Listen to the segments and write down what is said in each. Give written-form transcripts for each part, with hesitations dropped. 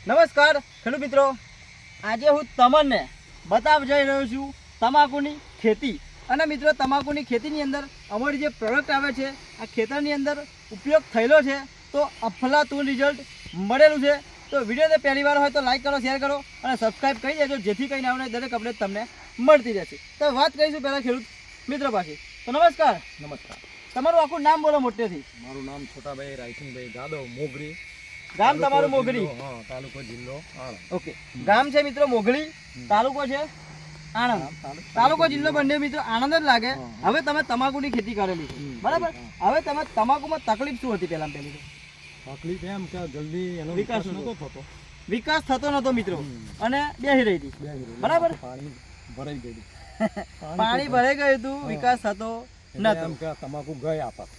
નમસ્કાર ખેડૂત મિત્રો, આજે હું તમને બતાવવા જઈ રહ્યો છું તમાકુની ખેતી. અને મિત્રો તમાકુની ખેતીની અંદર અમારી જે પ્રોડક્ટ આવે છે આ ખેતરની અંદર ઉપયોગ થયેલો છે તો અફલાતુન રિઝલ્ટ મળેલું છે. તો વિડીયોને પહેલી વાર હોય તો લાઈક કરો, શેર કરો અને સબસ્ક્રાઈબ કરી દેજો, જેથી કરીને આવનારી દરેક અપડેટ તમને મળતી રહેશે. તો વાત કરીશું પહેલાં ખેડૂત મિત્રો પાસે. તો નમસ્કાર. નમસ્કાર. તમારું આખું નામ બોલો મોટેથી. મારું નામ છોટાભાઈ રાયસિંગભાઈ જાદવ, મોગરી. ગામ તમારું મોગરી? હા, તાલુકો જિલ્લો આણંદ. ઓકે, ગામ છે મિત્રો મોગરી, તાલુકો છે આણંદ. તાલુકો જિલ્લો બંને મિત્રો આણંદ જ લાગે. હવે તમે તમાકુની ખેતી કરેલી છે, બરાબર? હવે તમે તમાકુમાં તકલીફ શું હતી? પહેલી તકલીફ એમ કે જલ્દી એનો વિકાસ નતો થતો. વિકાસ થતો નતો મિત્રો, અને બેસી રહી હતી, બરાબર? પાણી ભરાઈ ગયું. પાણી ભરાઈ ગયું હતું, વિકાસ થતો નતો. એમ કે તમાકુ ગઈ આપત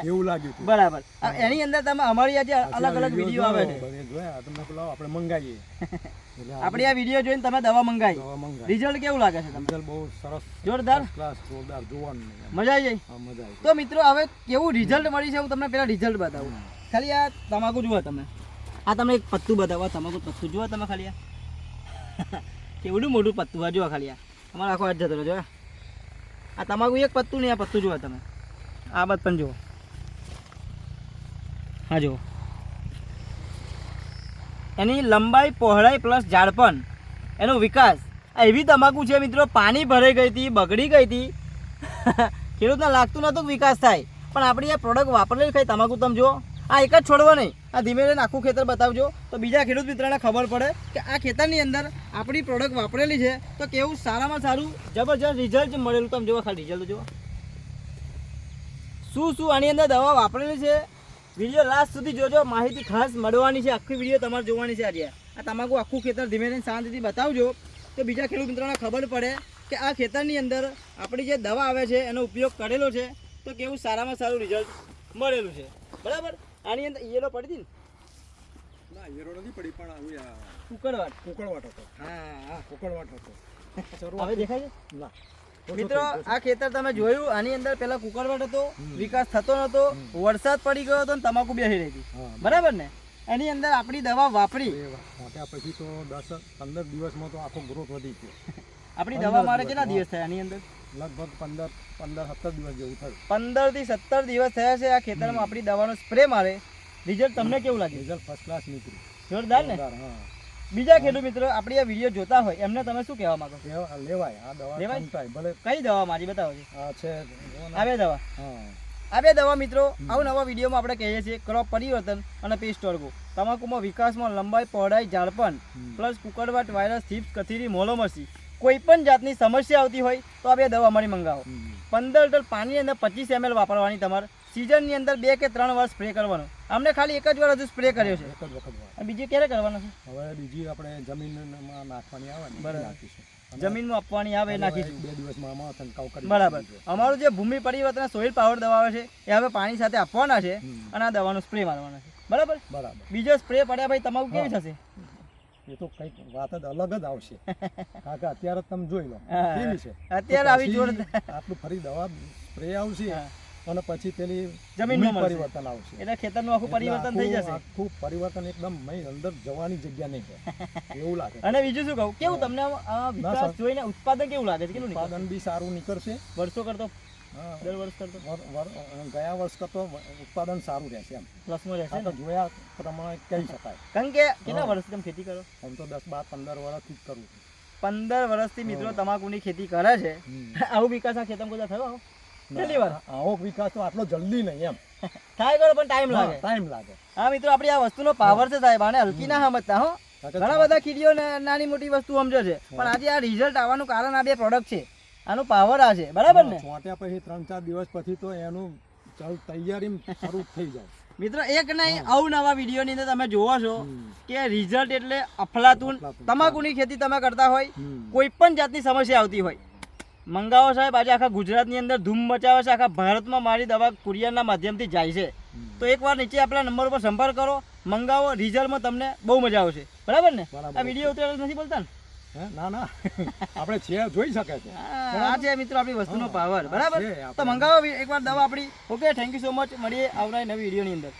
એવું લાગ્યું હતું. બરાબર. એની અંદર તમે અમારી આજે અલગ અલગ વિડીયો આવે છે, જોયા તમને પેલા આપણે મંગાવીએ. આપણી આ વિડીયો જોઈને તમે દવા મંગાવી, રિઝલ્ટ કેવું લાગે છે તમને? બહુ સરસ, જોરદાર, ક્લાસ જોરદાર, જોવાનું મજા આવી જાય. હા, મજા આવી. તો મિત્રો હવે કેવું રિઝલ્ટ મળી છે હું તમને પેલા રિઝલ્ટ બતાવું. ખાલી આ તમાકુ જુઓ તમે, આ તમને એક પત્તું બતાવો. તમાકુ પત્તું જુઓ તમે, ખાલી આ કેવડું મોટું પત્તું. આ જુઓ ખાલી, આ તમારો આખો હાથ જતો રહ્યો. આ તમાકુ એક પત્તું નહીં, આ પત્તું જુઓ તમે. આ બાદ પણ જુઓ, હા જુઓ, એની લંબાઈ, પહોળાઈ પ્લસ ઝાડપણ, એનો વિકાસ. આ એવી તમાકુ છે મિત્રો, પાણી ભરાઈ ગઈ હતી, બગડી ગઈ હતી. ખેડૂતને લાગતું નહોતું વિકાસ થાય, પણ આપણી આ પ્રોડક્ટ વાપરેલી ખાઈ તમાકુ તમે જુઓ. આ એક જ છોડવો નહીં, આ ધીમે ધીમે આખું ખેતર બતાવજો તો બીજા ખેડૂત મિત્રોને ખબર પડે કે આ ખેતરની અંદર આપણી પ્રોડક્ટ વાપરેલી છે તો કેવું સારામાં સારું જબરજસ્ત રિઝલ્ટ મળેલું. તમે જુઓ, ખાલી રિઝલ્ટ જુઓ, શું આની અંદર દવા વાપરેલી છે. વિડીયો લાસ્ટ સુધી જોજો, માહિતી ખાસ મળવાની છે. આખી વિડીયો તમારે જોવાની છે. આજે આ તમાકુ આખું ખેતર ધીમે ધીમે શાંતિથી બતાવજો તો બીજા ખેડૂત મિત્રોને ખબર પડે કે આ ખેતરની અંદર આપણી જે દવા આવે છે એનો ઉપયોગ કરેલો છે તો કેવું સારામાં સારું રિઝલ્ટ મળેલું છે, બરાબર? આની અંદર ઈયળો પડી હતી ને? ના, ઈયળો નથી પડી, પણ આવ્યા કુકડવાટ હતો. હા, કુકડવાટ હતો. હવે દેખાય છે ના મિત્રો, આ ખેતર તમે જોયું, આની અંદર પેલા કુકડવાટ હતો, વિકાસ થતો નતો, વરસાદ પડી ગયો હતો ને તમાકુ બેસી રહી હતી, બરાબર ને? એની અંદર આપણી દવા વાપરી મોટ્યા પછી તો 10-15 દિવસમાં તો આખો ગ્રોથ વધી ગયો. આપણી દવા મારે કેટલા દિવસ થયા આની અંદર? લગભગ 15-17 દિવસ જેવું થયું. 15 થી 17 દિવસ થયા છે આ ખેતરમાં આપણી દવાનો સ્પ્રે મારે. રિઝલ્ટ તમને કેવું લાગે? રિઝલ્ટ ફર્સ્ટ ક્લાસ નીકળ્યું, જોરદાર ને? હા. બીજા ખેડૂત મિત્રો આપણી આ વિડીયો જોતા હોય એમને તમે શું કહેવા માંગો છો? લેવાય આ દવા, લેવાય? ભલે. કઈ દવા મારી બતાવો છો? આ છે આ બે દવા. હા, આ બે દવા મિત્રો આવું નવા વિડીયોમાં આપણે કહીએ છીએ ક્રોપ પરિવર્તન અને પેસ્ટ ઓર્ગો. તમાકુમાં વિકાસમાં લંબાઈ, પહોળાઈ, ઝાડપણ પ્લસ કુકડવાટ, વાયરસ, થીપ્સ, કથીરી, મોલોમસી કોઈ પણ જાતની સમસ્યા આવતી હોય તો આ બે દવા અમારી મંગાવો. 15 લીટર પાણીની અંદર 25 ml વાપરવાની. તમારે સિઝનની અંદર 2 કે 3 વાર સ્પ્રે કરવાનો. અમને ખાલી એક જ વાર હજુ સ્પ્રે કર્યો છે. એક જ વખત. અને બીજી ક્યારે કરવાનો છે? હવે બીજી આપણે જમીનમાં નાખવાની આવે ને, બરાબર, નાખીશું. જમીનમાં આપવાની આવે એ નાખીશું. 2 દિવસમાં આમાં છંટકાવ કરી. બરાબર. અમારું જે ભૂમિ પરિવર્તન સોઇલ પાવર દવા આવે છે એ હવે પાણી સાથે આપવાના છે અને આ દવાનો સ્પ્રે મારવાનો છે, બરાબર? બરાબર. બીજો સ્પ્રે પડ્યા ભાઈ તમાકુ કેવી થશે? એ તો કંઈક વાત જ અલગ જ આવશે. કાકા અત્યારે તમે જોઈ લો કેવી છે. અત્યારે આવી જોરદાર આટલું ફરી દવા સ્પ્રે આવશે અને પછી પેલી જમીનમાં પરિવર્તન આવશે એટલે ખેતરનું આખું પરિવર્તન થઈ જશે. આખું પરિવર્તન એકદમ અંદર જવાની જગ્યા નહીં હોય એવું લાગે. અને બીજું શું કહું, કેવું તમને આ વિકાસ જોઈને ઉત્પાદન કેવું લાગે છે? કેટલું ઉત્પાદન બી સારું નીકળશે વર્ષો કરતો, દર વર્ષ કરતો, ગયા વર્ષ કરતો ઉત્પાદન સારું રહેશે એમ પ્લસમાં રહેશે તો જોયા પ્રમાણે કહી શકાય. કારણ કે કેટલા વર્ષથી તમે ખેતી કરો? આમ તો 10-15 વર્ષથી જ કરું છું. 15 વર્ષથી મિત્રો તમાકુની ખેતી કરે છે. આવું વિકાસ આ ખેતરમાં કોઈ થયો? કેટલી વાર આવો વિકાસ તો આટલો જલ્દી નહીં એમ થાય કરો, પણ ટાઈમ લાગે. હા મિત્રો, આપણી આ વસ્તુનો પાવર છે સાહેબ, આને હલકી ના સમજતા. હો, ઘણા બધા કીડીઓ નાની મોટી વસ્તુ સમજે છે, પણ આજે આ રિઝલ્ટ આવવાનું કારણ આ બે પ્રોડક્ટ છે, આનું પાવર આ છે, બરાબર ને? ચોંટ્યા પછી 3-4 દિવસ પછી તો એનું તૈયારી શરૂ થઈ જાય. મિત્રો એક નહીં, અવનવા વિડીયોની અંદર તમે જોવો છો કે રિઝલ્ટ એટલે અફલાતુન. તમાકુની ખેતી તમે કરતા હોય, કોઈ પણ જાતની સમસ્યા આવતી હોય, મંગાવો સાહેબ. આજે આખા ગુજરાતની અંદર ધૂમ મચાવે છે, આખા ભારતમાં મારી દવા કુરિયરના માધ્યમથી જાય છે. તો એકવાર નીચે આપણા નંબર ઉપર સંપર્ક કરો, મંગાવો, રિઝલ્ટમાં તમને બહુ મજા આવશે, બરાબર ને? આ વિડીયો ઉતારેલો નથી બોલતા ને? ના આપણે છે, જોઈ શકે છે. આ છે મિત્રો આપણી વસ્તુનો પાવર, બરાબર? તો મંગાવો એકવાર દવા આપણી. Okay, thank you so much. મળીએ આવનારી નવી વિડીયોની અંદર.